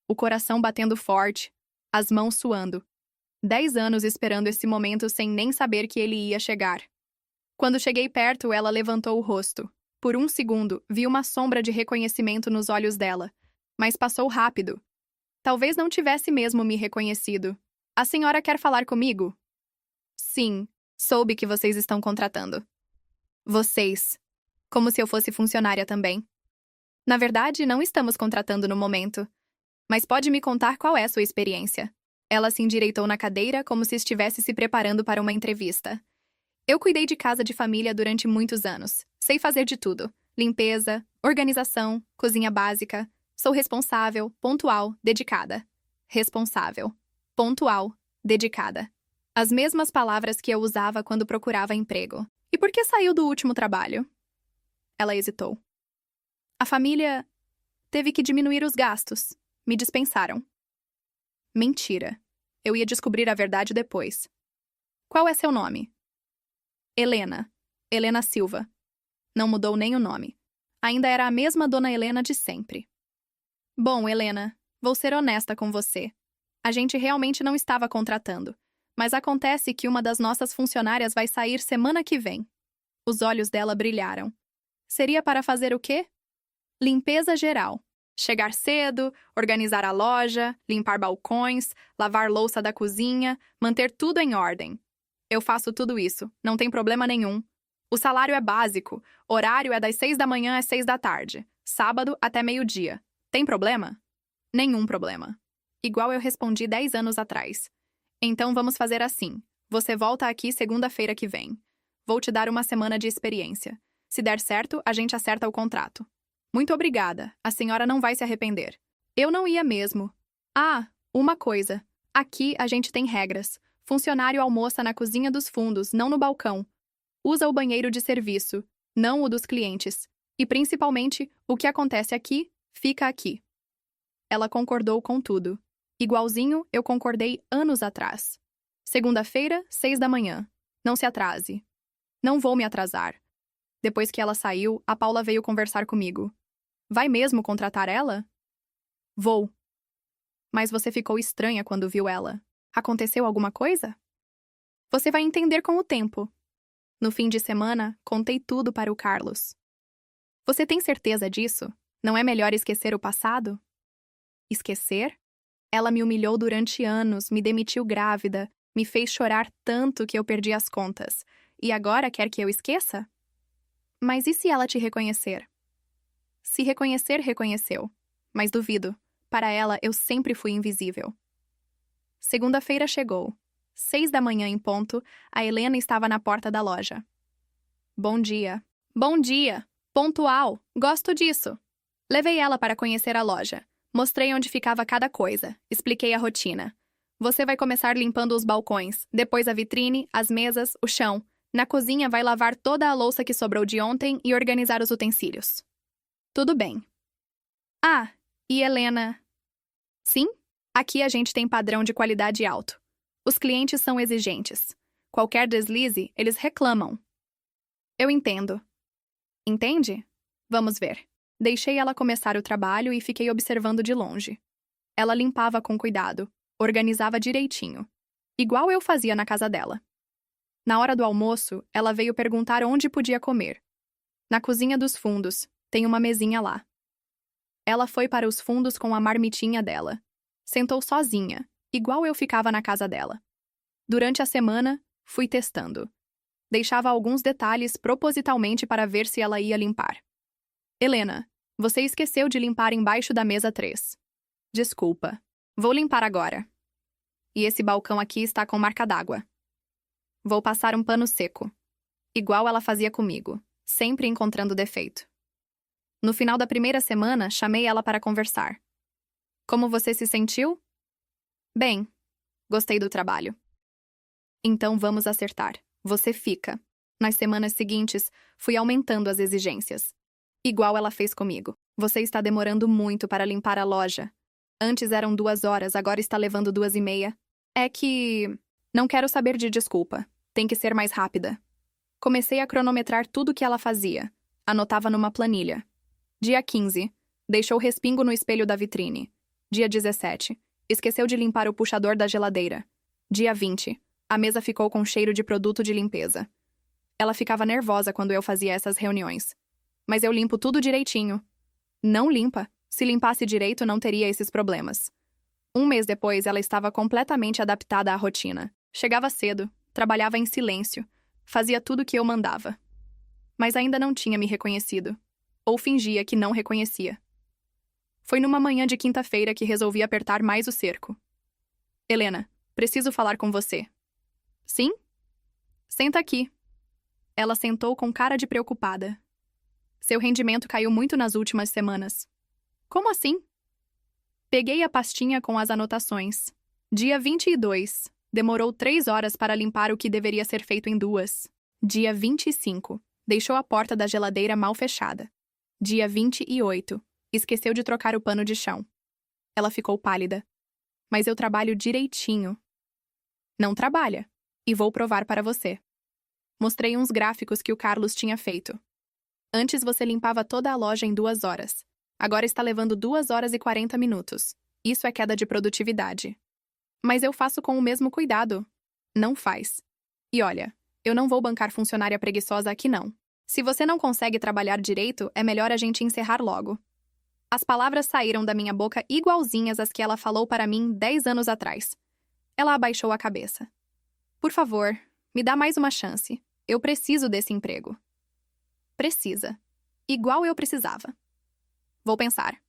O coração batendo forte, as mãos suando. 10 anos esperando esse momento sem nem saber que ele ia chegar. Quando cheguei perto, ela levantou o rosto. Por um segundo, vi uma sombra de reconhecimento nos olhos dela, mas passou rápido. Talvez não tivesse mesmo me reconhecido. A senhora quer falar comigo? Sim, soube que vocês estão contratando. Vocês. Como se eu fosse funcionária também. Na verdade, não estamos contratando no momento. Mas pode me contar qual é a sua experiência? Ela se endireitou na cadeira como se estivesse se preparando para uma entrevista. Eu cuidei de casa de família durante muitos anos. Sei fazer de tudo. Limpeza, organização, cozinha básica. Sou responsável, pontual, dedicada. Responsável, pontual, dedicada. As mesmas palavras que eu usava quando procurava emprego. E por que saiu do último trabalho? Ela hesitou. A família teve que diminuir os gastos. Me dispensaram. Mentira. Eu ia descobrir a verdade depois. Qual é seu nome? Helena. Helena Silva. Não mudou nem o nome. Ainda era a mesma dona Helena de sempre. Bom, Helena, vou ser honesta com você. A gente realmente não estava contratando. Mas acontece que uma das nossas funcionárias vai sair semana que vem. Os olhos dela brilharam. Seria para fazer o quê? Limpeza geral. Chegar cedo, organizar a loja, limpar balcões, lavar louça da cozinha, manter tudo em ordem. Eu faço tudo isso, não tem problema nenhum. O salário é básico, horário é das 6 da manhã às 6 da tarde, sábado até meio-dia. Tem problema? Nenhum problema. Igual eu respondi 10 anos atrás. Então vamos fazer assim. Você volta aqui segunda-feira que vem. Vou te dar uma semana de experiência. Se der certo, a gente acerta o contrato. Muito obrigada. A senhora não vai se arrepender. Eu não ia mesmo. Ah, uma coisa. Aqui a gente tem regras. Funcionário almoça na cozinha dos fundos, não no balcão. Usa o banheiro de serviço, não o dos clientes. E principalmente, o que acontece aqui, fica aqui. Ela concordou com tudo. Igualzinho eu concordei anos atrás. Segunda-feira, 6 da manhã. Não se atrase. Não vou me atrasar. Depois que ela saiu, a Paula veio conversar comigo. Vai mesmo contratar ela? Vou. Mas você ficou estranha quando viu ela. Aconteceu alguma coisa? Você vai entender com o tempo. No fim de semana, contei tudo para o Carlos. Você tem certeza disso? Não é melhor esquecer o passado? Esquecer? Ela me humilhou durante anos, me demitiu grávida, me fez chorar tanto que eu perdi as contas. E agora quer que eu esqueça? Mas e se ela te reconhecer? Se reconhecer, reconheceu. Mas duvido. Para ela, eu sempre fui invisível. Segunda-feira chegou. 6 da manhã em ponto, a Helena estava na porta da loja. Bom dia. Bom dia. Pontual. Gosto disso. Levei ela para conhecer a loja. Mostrei onde ficava cada coisa. Expliquei a rotina. Você vai começar limpando os balcões, depois a vitrine, as mesas, o chão. Na cozinha vai lavar toda a louça que sobrou de ontem e organizar os utensílios. Tudo bem. Ah, e Helena? Sim? Aqui a gente tem padrão de qualidade alto. Os clientes são exigentes. Qualquer deslize, eles reclamam. Eu entendo. Entende? Vamos ver. Deixei ela começar o trabalho e fiquei observando de longe. Ela limpava com cuidado, organizava direitinho, igual eu fazia na casa dela. Na hora do almoço, ela veio perguntar onde podia comer. Na cozinha dos fundos, tem uma mesinha lá. Ela foi para os fundos com a marmitinha dela. Sentou sozinha, igual eu ficava na casa dela. Durante a semana, fui testando. Deixava alguns detalhes propositalmente para ver se ela ia limpar. Helena, você esqueceu de limpar embaixo da mesa 3. Desculpa. Vou limpar agora. E esse balcão aqui está com marca d'água. Vou passar um pano seco. Igual ela fazia comigo, sempre encontrando defeito. No final da primeira semana, chamei ela para conversar. Como você se sentiu? Bem, gostei do trabalho. Então vamos acertar. Você fica. Nas semanas seguintes, fui aumentando as exigências. Igual ela fez comigo. Você está demorando muito para limpar a loja. Antes eram 2 horas, agora está levando 2h30. É que... Não quero saber de desculpa. Tem que ser mais rápida. Comecei a cronometrar tudo que ela fazia. Anotava numa planilha. Dia 15. Deixou respingo no espelho da vitrine. Dia 17. Esqueceu de limpar o puxador da geladeira. Dia 20. A mesa ficou com cheiro de produto de limpeza. Ela ficava nervosa quando eu fazia essas reuniões. Mas eu limpo tudo direitinho. Não limpa. Se limpasse direito, não teria esses problemas. 1 mês depois, ela estava completamente adaptada à rotina. Chegava cedo, trabalhava em silêncio, fazia tudo o que eu mandava. Mas ainda não tinha me reconhecido. Ou fingia que não reconhecia. Foi numa manhã de quinta-feira que resolvi apertar mais o cerco. Helena, preciso falar com você. Sim? Senta aqui. Ela sentou com cara de preocupada. Seu rendimento caiu muito nas últimas semanas. Como assim? Peguei a pastinha com as anotações. Dia 22. Demorou 3 horas para limpar o que deveria ser feito em 2. Dia 25. Deixou a porta da geladeira mal fechada. Dia 28. Esqueceu de trocar o pano de chão. Ela ficou pálida. Mas eu trabalho direitinho. Não trabalha. E vou provar para você. Mostrei uns gráficos que o Carlos tinha feito. Antes você limpava toda a loja em 2 horas. Agora está levando 2 horas e 40 minutos. Isso é queda de produtividade. Mas eu faço com o mesmo cuidado. Não faz. E olha, eu não vou bancar funcionária preguiçosa aqui não. Se você não consegue trabalhar direito, é melhor a gente encerrar logo. As palavras saíram da minha boca igualzinhas às que ela falou para mim 10 anos atrás. Ela abaixou a cabeça. Por favor, me dá mais uma chance. Eu preciso desse emprego. Precisa. Igual eu precisava. Vou pensar.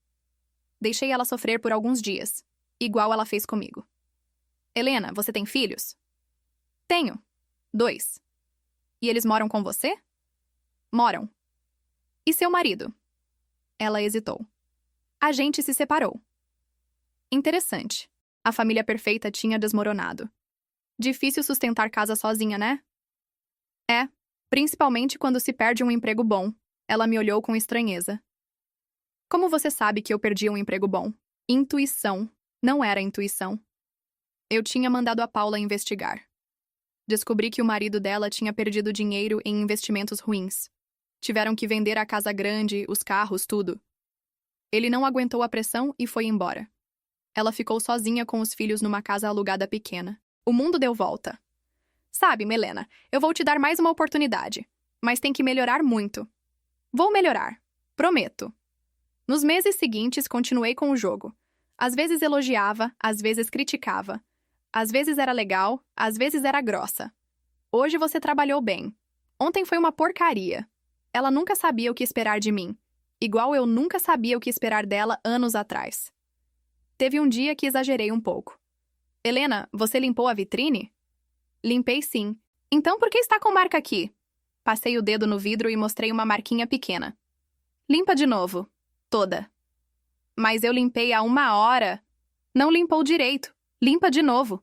Deixei ela sofrer por alguns dias, igual ela fez comigo. Helena, você tem filhos? Tenho. 2. E eles moram com você? Moram. E seu marido? Ela hesitou. A gente se separou. Interessante. A família perfeita tinha desmoronado. Difícil sustentar casa sozinha, né? É, principalmente quando se perde um emprego bom. Ela me olhou com estranheza. Como você sabe que eu perdi um emprego bom? Intuição. Não era intuição. Eu tinha mandado a Paula investigar. Descobri que o marido dela tinha perdido dinheiro em investimentos ruins. Tiveram que vender a casa grande, os carros, tudo. Ele não aguentou a pressão e foi embora. Ela ficou sozinha com os filhos numa casa alugada pequena. O mundo deu volta. Sabe, Melena, eu vou te dar mais uma oportunidade. Mas tem que melhorar muito. Vou melhorar. Prometo. Nos meses seguintes, continuei com o jogo. Às vezes elogiava, às vezes criticava. Às vezes era legal, às vezes era grossa. Hoje você trabalhou bem. Ontem foi uma porcaria. Ela nunca sabia o que esperar de mim. Igual eu nunca sabia o que esperar dela anos atrás. Teve um dia que exagerei um pouco. Helena, você limpou a vitrine? Limpei sim. Então por que está com marca aqui? Passei o dedo no vidro e mostrei uma marquinha pequena. Limpa de novo. Toda. Mas eu limpei há 1 hora. Não limpou direito. Limpa de novo.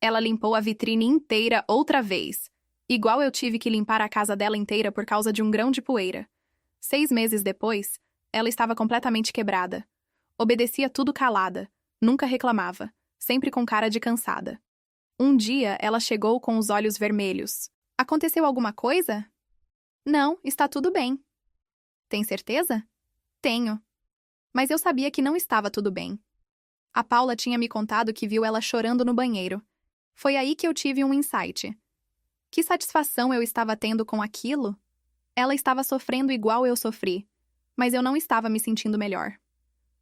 Ela limpou a vitrine inteira outra vez. Igual eu tive que limpar a casa dela inteira por causa de um grão de poeira. 6 meses depois, Ela estava completamente quebrada. Obedecia tudo calada, nunca reclamava, sempre com cara de cansada. Um dia, ela chegou com os olhos vermelhos. Aconteceu alguma coisa? Não, está tudo bem. Tem certeza? Tenho. Mas eu sabia que não estava tudo bem. A Paula tinha me contado que viu ela chorando no banheiro. Foi aí que eu tive um insight. Que satisfação eu estava tendo com aquilo? Ela estava sofrendo igual eu sofri, mas eu não estava me sentindo melhor.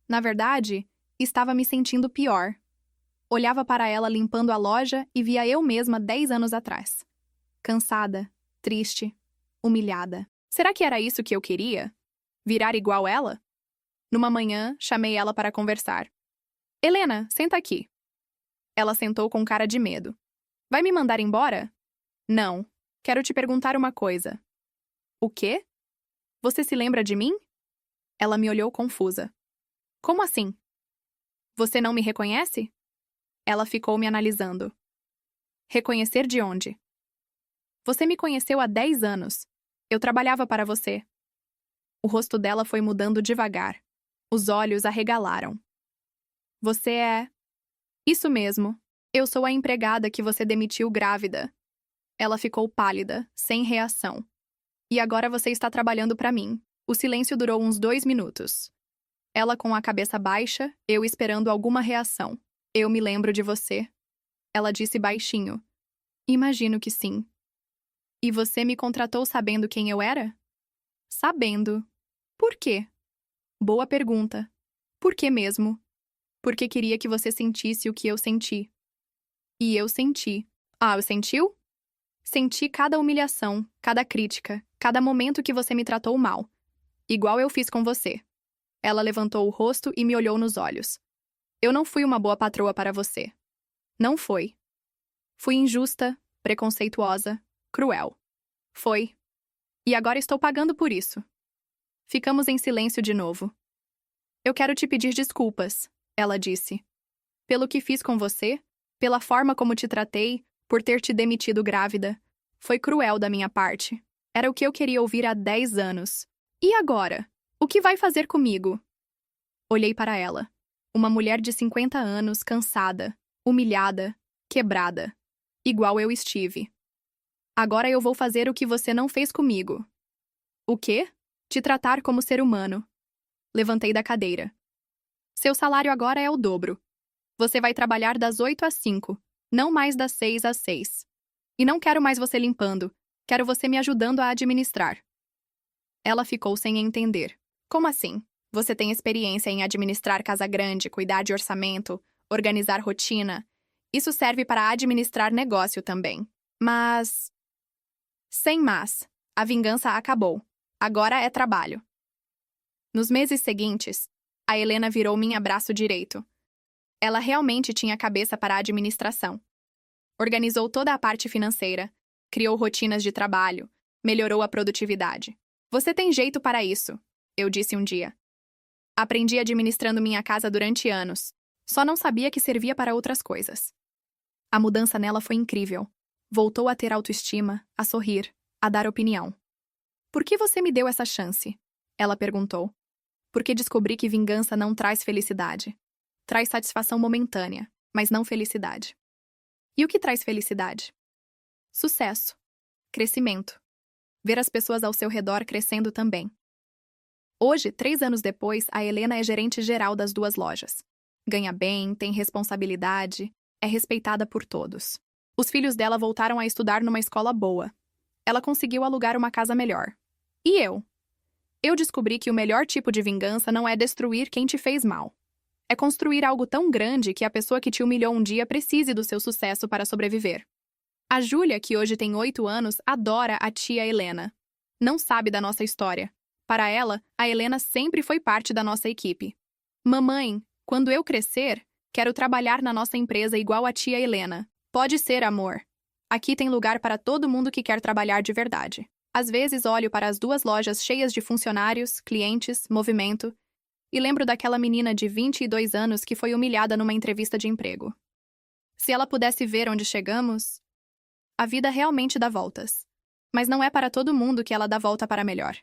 Na verdade, estava me sentindo pior. Olhava para ela limpando a loja e via eu mesma 10 anos atrás. Cansada, triste, humilhada. Será que era isso que eu queria? Virar igual ela? Numa manhã, chamei ela para conversar. Helena, senta aqui. Ela sentou com cara de medo. Vai me mandar embora? Não. Quero te perguntar uma coisa. O quê? Você se lembra de mim? Ela me olhou confusa. Como assim? Você não me reconhece? Ela ficou me analisando. Reconhecer de onde? Você me conheceu há 10 anos. Eu trabalhava para você. O rosto dela foi mudando devagar. Os olhos arregalaram. Você é... Isso mesmo. Eu sou a empregada que você demitiu grávida. Ela ficou pálida, sem reação. E agora você está trabalhando para mim. O silêncio durou uns 2 minutos. Ela com a cabeça baixa, eu esperando alguma reação. Eu me lembro de você. Ela disse baixinho. Imagino que sim. E você me contratou sabendo quem eu era? Sabendo. Por quê? Boa pergunta. Por que mesmo? Porque queria que você sentisse o que eu senti. E eu senti. Ah, sentiu? Senti cada humilhação, cada crítica, cada momento que você me tratou mal. Igual eu fiz com você. Ela levantou o rosto e me olhou nos olhos. Eu não fui uma boa patroa para você. Não foi. Fui injusta, preconceituosa, cruel. Foi. E agora estou pagando por isso. Ficamos em silêncio de novo. Eu quero te pedir desculpas, ela disse. Pelo que fiz com você, pela forma como te tratei, por ter te demitido grávida. Foi cruel da minha parte. Era o que eu queria ouvir há 10 anos. E agora? O que vai fazer comigo? Olhei para ela. Uma mulher de 50 anos, cansada, humilhada, quebrada. Igual eu estive. Agora eu vou fazer o que você não fez comigo. O quê? Te tratar como ser humano. Levantei da cadeira. Seu salário agora é o dobro. Você vai trabalhar das 8 às 5, não mais das 6 às 6. E não quero mais você limpando, quero você me ajudando a administrar. Ela ficou sem entender. Como assim? Você tem experiência em administrar casa grande, cuidar de orçamento, organizar rotina. Isso serve para administrar negócio também. Mas... Sem mas. A vingança acabou. Agora é trabalho. Nos meses seguintes, a Helena virou meu braço direito. Ela realmente tinha cabeça para a administração. Organizou toda a parte financeira, criou rotinas de trabalho, melhorou a produtividade. Você tem jeito para isso, eu disse um dia. Aprendi administrando minha casa durante anos. Só não sabia que servia para outras coisas. A mudança nela foi incrível. Voltou a ter autoestima, a sorrir, a dar opinião. Por que você me deu essa chance? Ela perguntou. Porque descobri que vingança não traz felicidade. Traz satisfação momentânea, mas não felicidade. E o que traz felicidade? Sucesso. Crescimento. Ver as pessoas ao seu redor crescendo também. Hoje, 3 anos depois, a Helena é gerente geral das 2 lojas. Ganha bem, tem responsabilidade, é respeitada por todos. Os filhos dela voltaram a estudar numa escola boa. Ela conseguiu alugar uma casa melhor. E eu? Eu descobri que o melhor tipo de vingança não é destruir quem te fez mal. É construir algo tão grande que a pessoa que te humilhou um dia precise do seu sucesso para sobreviver. A Júlia, que hoje tem 8 anos, adora a tia Helena. Não sabe da nossa história. Para ela, a Helena sempre foi parte da nossa equipe. Mamãe, quando eu crescer, quero trabalhar na nossa empresa igual a tia Helena. Pode ser, amor. Aqui tem lugar para todo mundo que quer trabalhar de verdade. Às vezes olho para as 2 lojas cheias de funcionários, clientes, movimento, e lembro daquela menina de 22 anos que foi humilhada numa entrevista de emprego. Se ela pudesse ver onde chegamos... A vida realmente dá voltas. Mas não é para todo mundo que ela dá volta para melhor.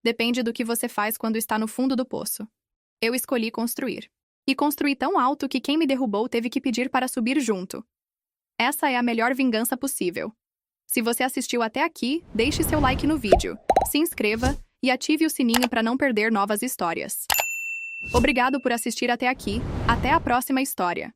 Depende do que você faz quando está no fundo do poço. Eu escolhi construir. E construí tão alto que quem me derrubou teve que pedir para subir junto. Essa é a melhor vingança possível. Se você assistiu até aqui, deixe seu like no vídeo, se inscreva e ative o sininho para não perder novas histórias. Obrigado por assistir até aqui. Até a próxima história.